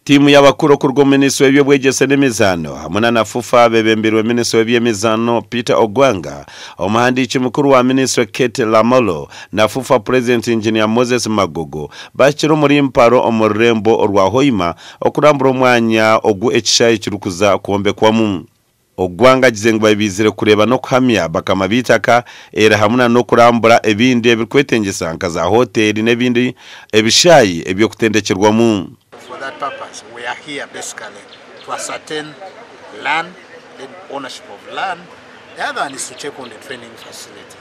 Timu y'abakuru ku rw'Minisitiri w'Ebyobwegese n'Emizano hamwe na FUFA bebembirwe Minisitiri w'Ebyemizano Peter Ogwanga, umuhandiki mukuru wa Minisitiri Kate Lamolo na FUFA President Engineer Moses Magogo bakira muri mparo omurembo rwa Hoima okurambura umwanya ogu ekishayi kirukuza kuombekwamu. Ogwanga Agacencwire bizire kureba no kuhamya bakama bitaka era hamuna no kurambura ebindi ebikwetengesa nkaza hoteli n'ebindi ebishayi ebyo kutendekerwamu. For that purpose, we are here basically to ascertain land, the ownership of land. The other one is to check on the training facility.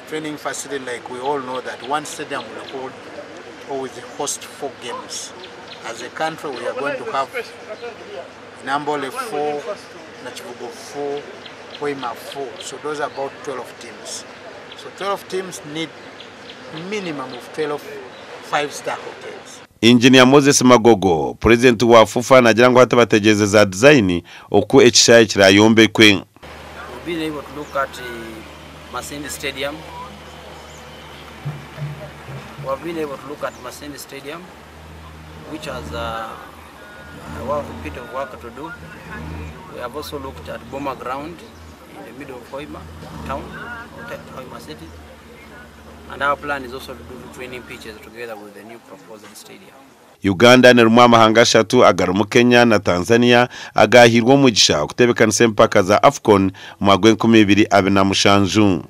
Training facility, like we all know that one stadium will hold always host 4 games. As a country, we are going to have Nambole 4, Nachivugo 4, Hoima 4. So those are about 12 teams. So 12 teams need minimum of 12 5-star hotels. Engineer Moses Magogo, President wa FUFA nagira ngo hatabategeze za design oku ekishayi kirayombe kwe. We've been able to look at Masindi Stadium. We've been able to look at Masindi Stadium, which has a bit of work to do. We have also looked at Boma Ground in the middle of Hoima town, Hoima city. And our plan is also to do training pitches together with the new proposed stadium. Uganda ne rumwa mahanga shatu agarumu Kenya na Tanzania agahirwa umugisha kutebekanisa empaka za AFCON mu 2027.